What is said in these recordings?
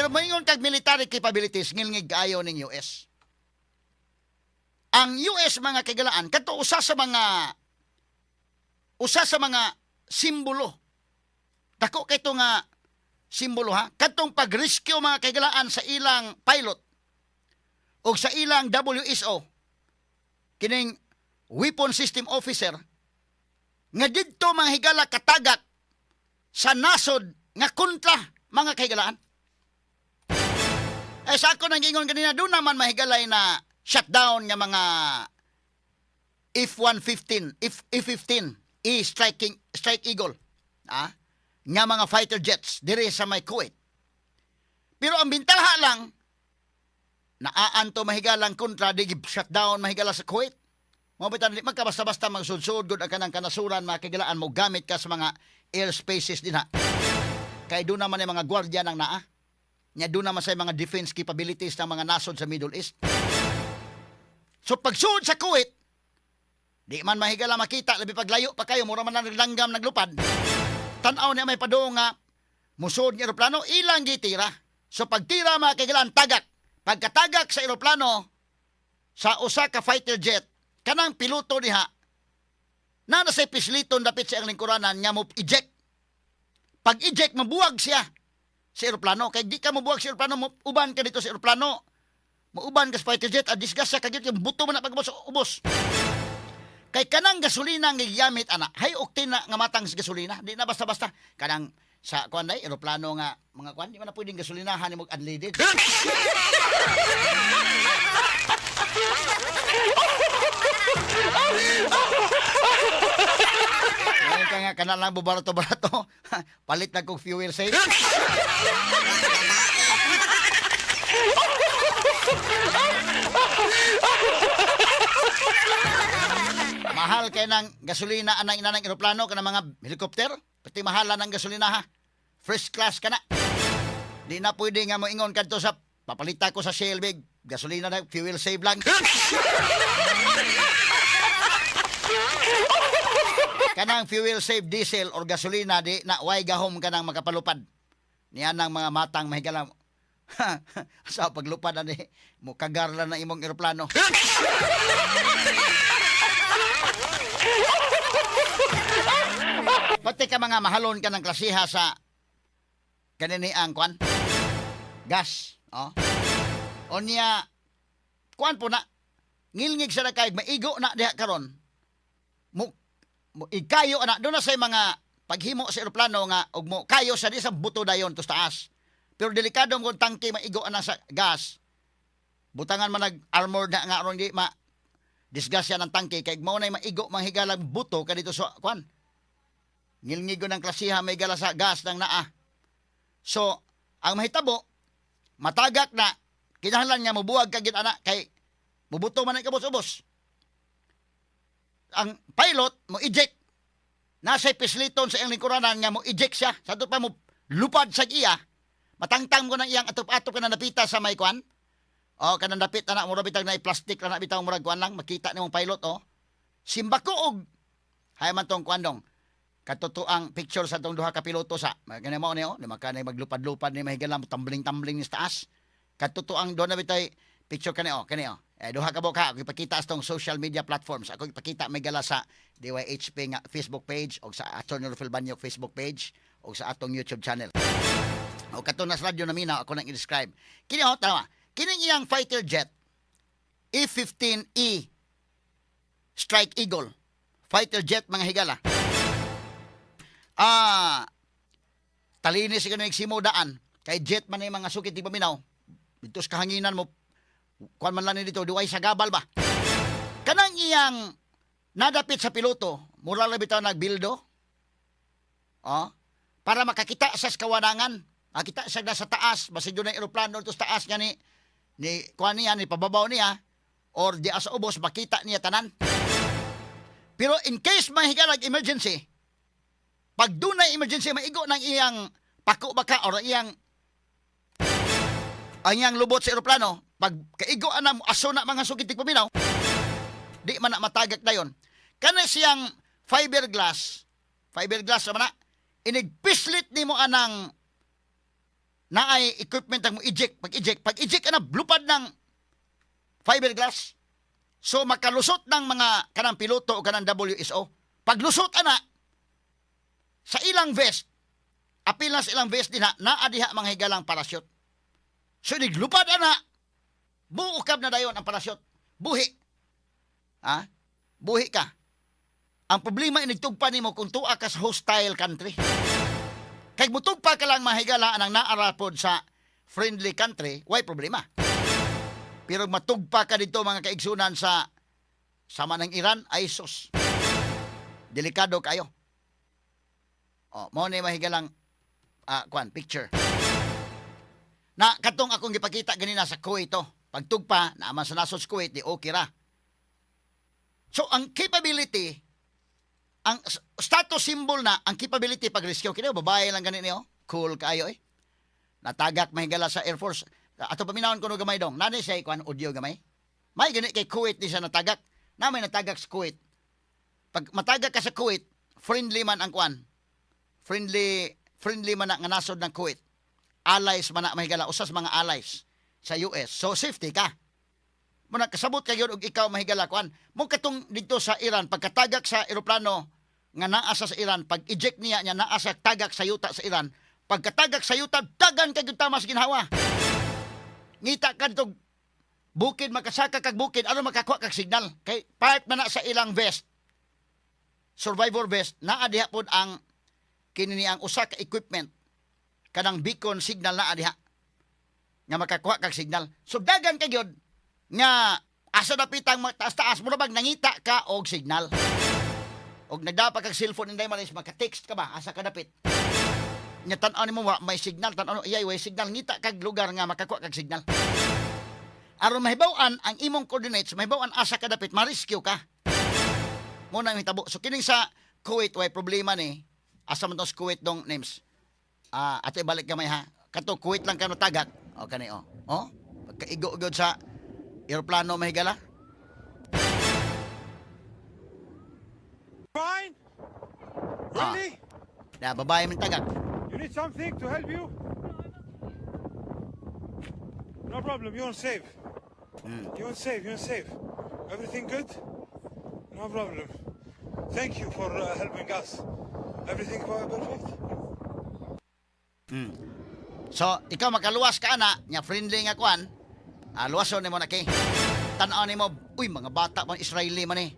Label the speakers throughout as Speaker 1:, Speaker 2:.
Speaker 1: Pero moingon kag military capabilities ngilngig kaayo ning US. Ang US mga kagalaan kadto usa sa mga simbolo. Dako kay to nga simbolo ha. Kadtong pag-rescue mga kagalaan sa ilang pilot o sa ilang WSO kining weapon system officer nga didto mga higala katagak sa nasod nga kontra mga kahigalaan. Sa ako nang ingon kanina, doon naman mahigalay na shutdown nga mga F-115, F-15, Strike Eagle, nga mga fighter jets dire sa may Kuwait. Pero ang bintala lang, naaanto mahigalang kontra, di shutdown mahigala sa Kuwait. Mabitan, di magkabasta-basta magsudsud gud ang kanang kanasuran, mga kagilaan mo gamit ka sa mga airspaces din ha. Kaya doon naman yung mga gwardiya ng naa. Nya doon naman sa mga defense capabilities ng mga nasod sa Middle East. So pagsuod sa Kuwait, di man mahigala makita, labi paglayo pa kayo, mura man naglanggam, naglupad. Tanaw niya may padung nga, musod ng aeroplano, ilang gitira. So pagtira mga kagilaan, tagak. Pagkatagak sa aeroplano, sa usa ka fighter jet, kanang piloto niha, na nasa pisliton dapit sa ang lingkuranan, nga mo eject. Pag-eject, mabuwag siya sa aeroplano. Kaya di ka mabuwag sa aeroplano, uban ka dito sa aeroplano. Mauban ka sa fighter jet, at disgas siya, kagit yung buto mo na pagkabos sa ubos. Kay kanang gasolina nga gigamit, ana, high octane na nga matang sa gasolina. Di na basta-basta. Kanang sa kuan day, aeroplano nga, mga kuan, di man na pwedeng gasolinahan ni mo unleaded. Ngayon ka nga, kanal lang bubarato-barato. Palit na kong fuel safe. Mahal kay ng gasolina anang ina ng eroplano kana mga helicopter. Pati mahala ng gasolina ha. First class ka na. Di na pwede nga mo ingon kadto sa papalita ko sa Shell big. Gasolina na, fuel save lang. Kanang fuel save diesel or gasolina di na way gahom kanang makapalupad. Niyan ang mga matang mahigala. Sa paglupad ani mo kagarla na imong eroplano. Pati ka mga mahalon ka ng klasiha sa kanini ang kwan gas, onya kuan po na ngilngig sa nakay maigo na diha karon mo ikayo ana do na say mga paghimo sa eroplano nga og mo kayo sa di sa buto dayon to taas. Pero delikado mo tangke maigo ana sa gas. Butangan man nag armor na nga aron di ma disgasya ng tangke kay mao nay maigo manghigalang buto kadito sa kwan. Ngilngigo ng klasiha may gala sa gas ng naa. So, ang mahitabo matagak na kinahanglan nga mobuwag kagit ana kay mubuto man ay kabos-ubos. Ang pilot mo eject nasa pisliton sa iyang lingkuranan nga mo eject siya sa pa mo lupad sa iya matangtang ko ng iyang atop-atop ka na napita sa may kwan kanang dapit na mura bitag na plastic na bitaw murag kwan lang makita nimong pilot simbako og hay man tong kwan dong katotoang picture sa tong duha ka piloto sa ganyan mo niyo di makanay maglupad-lupad ni mahigalam tumbling-tumbling ni sa taas katotoang do na bitay picture kanio duha ka buka ako ipakita sa tong social media platforms ako ipakita may gala sa DYHP nga Facebook page o sa Attorney Rafael Banyok Facebook page o sa atong YouTube channel o kato nas radyo namina ako nang i-describe kini tama kining iyang fighter jet F-15E Strike Eagle fighter jet mga higala talinis ka na nagsimudaan kay jet man yung mga sukit di paminaw dito sa kahanginan mo kuan man lang dito duway sa gabal ba kanang iyang nadapit sa piloto mura lang bitaw nagbildo para makakita sa kawanangan makita siya na sa taas basta doon ang aeroplano to sa taas nga ni kuan niya ni pababaw niya or di asa ubos makita niya tanan pero in case mahigalag emergency pag dunay emergency maigo ng iyang pako baka or ang iyang lubot sa eroplano pag kaigo ana aso na mga sugitig paminaw di man na matagak dayon kana siyang fiberglass naman na inigpislit nimo anang na ay equipment ang mo eject, pag eject ka na lupad ng fiberglass. So makalusot ng mga kanang piloto o kanang WSO. Paglusot ana sa ilang vest, apil na sa ilang vest din naa diha mga higalang parachute. So niglupad ana, buukab na dayon ang parachute. Buhi. Buhi ka. Ang problema inigtugpa nimo kung tuwa ka sa hostile country. Kay mutugpa ka lang mahigala ang naarapod sa friendly country, why problema? Pero matugpa ka dito mga kaigsunan sa sama ng Iran, ay sus. Delikado kayo. Mo ni mahigalang picture. Na katong akong gipakita ganina sa Kuwait to. Pagtugpa na sa nasod sa Kuwait di okay ra. So ang capability, ang status symbol na ang capability pag rescue kini babae lang gani niyo. Cool kayo eh. Natagak mahigala sa Air Force. Ato paminawon kuno gamay dong. Nani siya kuan audio gamay. May gani kay Kuwait di siya natagak. Namay natagak sa Kuwait. Pag matagak ka sa Kuwait, friendly man ang kuan. Friendly man nga nasod ng Kuwait. Allies man na mahigala usas mga allies sa US. So safety ka. Muna kasabot kayo og ikaw mahigala kuan. Mo katong dito sa Iran pagkatagak sa eroplano nga naasa sa Iran, pag eject niya naasa tagak sa yuta sa Iran, pagkatagak sa yuta dagan kay tama sa ginhawa. Ngita kadtog bukid makasaka kag bukid ano makakuha kag signal kay part man na sa ilang vest. Survivor vest naa diha pod ang kini ang usa ka equipment kanang beacon signal naa diha nga makakuha kag signal. So dagan kay gyud nga asa dapitang taas-taas mo bag nangita ka og signal. Og nagdapa kag cellphone inday manis maka-text ka ba asa ka dapit. Nya tan-aw nimo may signal tan-aw iyay way signal ngita kag lugar nga makakuha kag signal. Aron mahibaw-an ang imong coordinates, mahibaw-an asa ka dapit, ma-rescue ka. Mo na hitabo. So kining sa Kuwait way problema ni asa man to sa Kuwait dong names. Ato ibalik gamay ha. Kato Kuwait lang ka natagak. O kani o. Pagkaigo-igod sa eroplano mahigala.
Speaker 2: Fine? Really?
Speaker 1: Na babae man tagak.
Speaker 2: You need something to help you? No problem, you're safe. You're safe, you're safe. Everything good? No problem. Thank you for helping us. Everything perfect?
Speaker 1: So, ikaw makaluwas ka na, nya friendly nga kuan, luwason ni mo na kay. Tan-aw ni mo, uy, mga bata man Israeli man eh.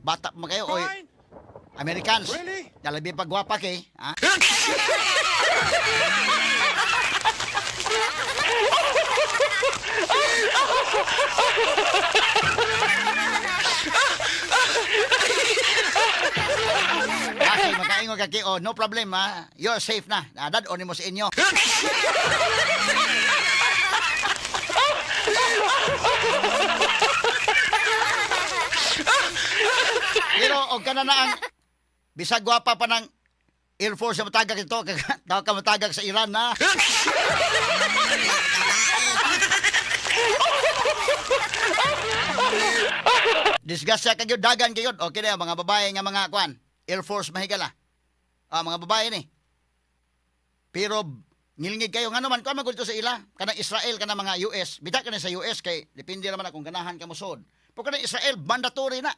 Speaker 1: Bata pa man kayo, oy.
Speaker 2: Fine?
Speaker 1: Americans.
Speaker 2: Really?
Speaker 1: Dalabi pagwapa kay, ha? Kasi makaingon ka kay, no problem ha. You're safe na. Dadon ni mo sa inyo. Pero og kana na ang bisag gwapa pa ng Air Force sa matagak ito, daw ka matagak sa Iran na. Disgust siya kagyod, dagan kagyod. Okay na mga babae nga mga kwan. Air Force mahigala. Mga babae ni. Pero ngilingig kayo nga naman kuan magulto sa ila. Kanang Israel kanang mga US. Bita ka na sa US kay depende naman akong ganahan ka musod. Pero kanang Israel mandatory na.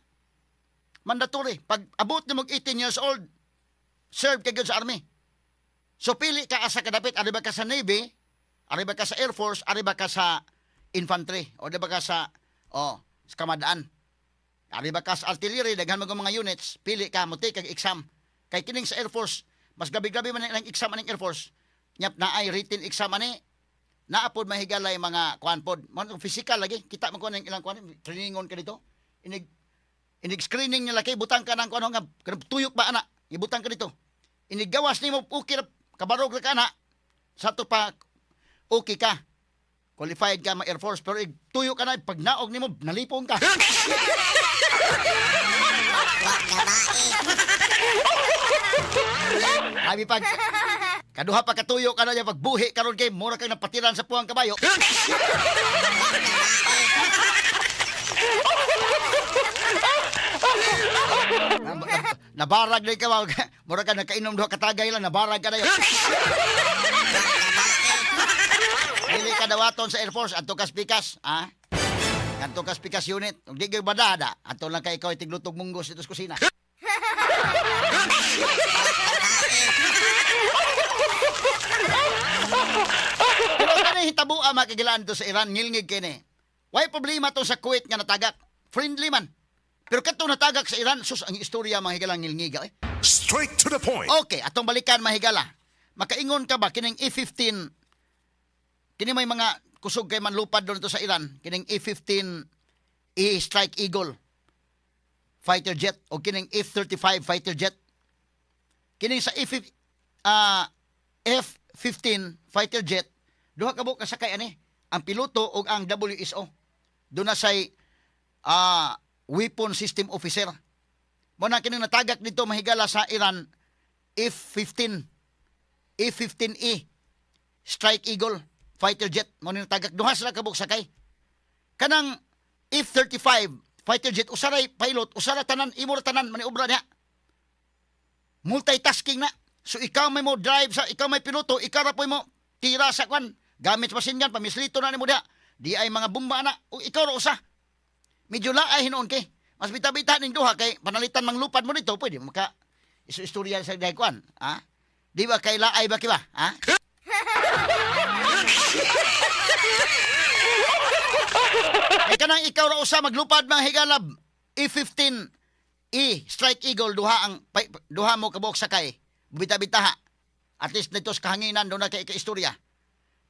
Speaker 1: Mandatory. Pag abot ni mo 18 years old, serve ka gyud sa army. So pili ka asa kadapit, ari ba ka sa Navy, ari ba ka sa Air Force, ari ba ka sa infantry, o di ba ka sa sa kamadaan. Ari ba ka sa artillery, daghan mo mga units, pili ka mo take kag exam. Kay kining sa Air Force, mas gabi-gabi man ang exam aning Air Force. Nyap na ay written exam ani. Naapod mahigalay mga kuan pod. Mo physical lagi, kita man ko ning ilang kuan, trainingon ka dito. Inig-screening nila kay butang ka ng ano nga tuyok ba ana ibutang ka dito inigawas nimo okay kabarog ra ka na sa to pa okay ka qualified ka ma Air Force pero tuyok ka na pag naog nimo nalipong ka abi pag kaduha pa katuyok ka na pag buhi karon kay mura kang napatiran sa puwang kabayo nabarag na ka mura ka nakainom duha katagay lang nabarag ka na yun Dili ka dawaton sa Air Force, adto ka pikas, ha? Adto ka pikas unit. Ug di gyud badada, adto lang kay ikaw tiglutog munggos dito sa kusina. Pero kani hitabua makigilaan to sa Iran, ngilngig kini. Why problema to sa Kuwait nga natagak? Friendly man. Pero kato natagak sa Iran, sus ang istorya mahigalang ngilngiga eh.
Speaker 3: Straight to the point.
Speaker 1: Okay, atong balikan mahigala. Makaingon ka ba kining E-15? Kini may mga kusog kay manlupad doon to sa Iran. Kining E-15 Strike Eagle fighter jet o kining F-35 fighter jet. Kining sa F-15 fighter jet, duha ka buok kasakay ani, ang piloto ug ang WSO. Doon na say weapon system officer. Mo na kining natagak dito mahigala sa Iran F-15 E-15E Strike Eagle fighter jet. Mo ni natagak duha sila ka buok sakay. Kanang F-35 fighter jet usaray pilot, usara tanan imo ra tanan maniobra niya. Multitasking na. So ikaw may mo drive sa ikaw may piloto, ikaw ra po mo tira sa kwan. Gamit machine gun, pamislito na nimo diha. Di ay mga bomba na. O ikaw ra usa. Medyo laay hinuon kay. Mas bita-bita ning duha kay panalitan manglupad mo nito, pwede maka istorya sa dahay kwan, ha? Di ba kay laay ba kiba, ha? Ay kanang ikaw ra usa maglupad mga higalab. E-15 Strike Eagle duha mo kabuok sakay. Bita-bitaha. At least nito sa kahanginan do na kay istorya.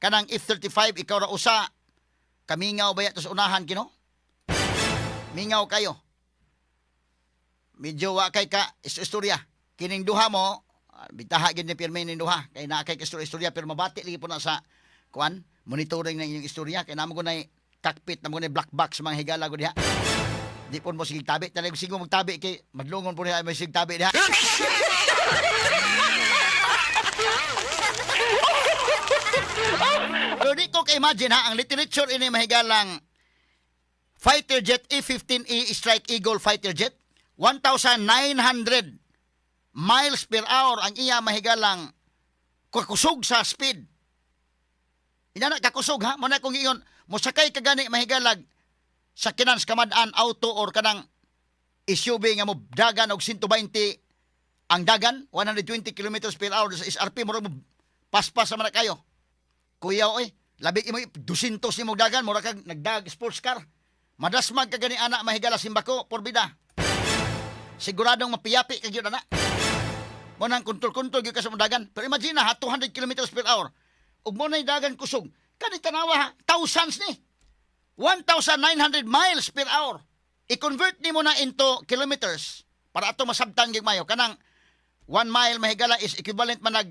Speaker 1: Kanang F-35 ikaw ra usa kamingaw baya to sa unahan kino? Mingaw kayo. Medyo wa kay ka istorya. Kining duha mo bitaha gid ni pirmi ning duha kay naa kay istorya pero mabati lagi po na sa kuan monitoring na inyong istorya kay namo ko na cockpit namo na black box mga higala ko diha. Di po mo sige tabi, talaga sige magtabi kay madlungon po niya may sige tabi diha. Pero di ko ka-imagine ha, ang literature ini mahigalang fighter jet E-15E Strike Eagle fighter jet 1,900 miles per hour ang iya mahigalang kakusog sa speed. Inana kakusog ha, mo na kung iyon mosakay ka gani mahigalag sa kinans kamadaan auto or kanang SUV nga mo dagan og 120 ang dagan 120 kilometers per hour sa SRP mo paspas sa man kayo. Kuya oy, labi imo 200 imo dagan mura kag nagdag sports car. Madasmag ka gani ana mahigala simbako porbida. Siguradong mapiyapi kag yun ana. Mo nang kontrol-kontrol gyud ka sa dagan. Pero imagine ha 200 kilometers per hour. Ug mo nay dagan kusog. Kani tanawa ha, thousands ni. 1,900 miles per hour. I-convert nimo na into kilometers para ato masabtan gyud mayo. Kanang 1 mile mahigala is equivalent man nag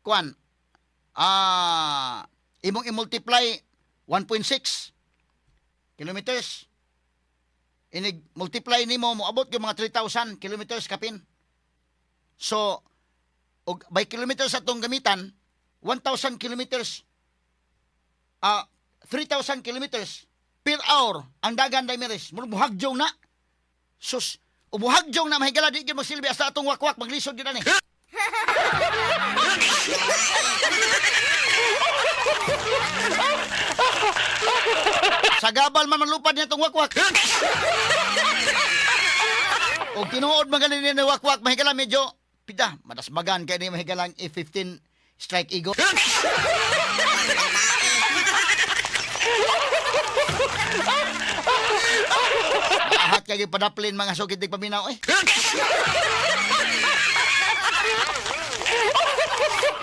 Speaker 1: kuan. Imong i-multiply 1.6 kilometers. Inig multiply nimo moabot gyud mga 3,000 kilometers kapin. So og by kilometers atong gamitan 1,000 kilometers 3,000 kilometers per hour ang dagan daymeres murag buhagjong na sus ubuhagjong na mahigala di gyud magsilbi hasta atong wakwak maglisod gyud ani. Sa gabal man manlupad niya itong wakwak. O tinuod magaling niya ng wakwak, mahigala medyo, pita, madasmagan kaya niya mahigalang F-15 Strike Eagle. Naahat kaya padaplin mga sukitig paminaw eh.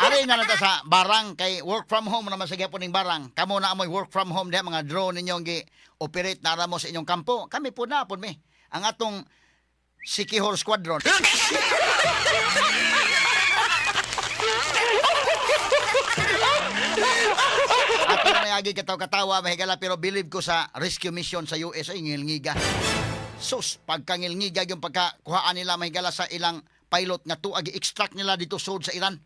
Speaker 1: Ari na nata sa barang kay work from home naman sa gyapon ning barang. Kamo na amoy work from home diha mga drone ninyong gi-operate na mo sa inyong kampo. Kami po na po mi ang atong Sikihor Squadron. Ato na mayagi katawa mahigala pero believe ko sa rescue mission sa US ay ngilngiga. Sus, pagkangilngiga yung pagkakuhaan nila mahigala sa ilang pilot nga tuag i-extract nila dito sud sa Iran.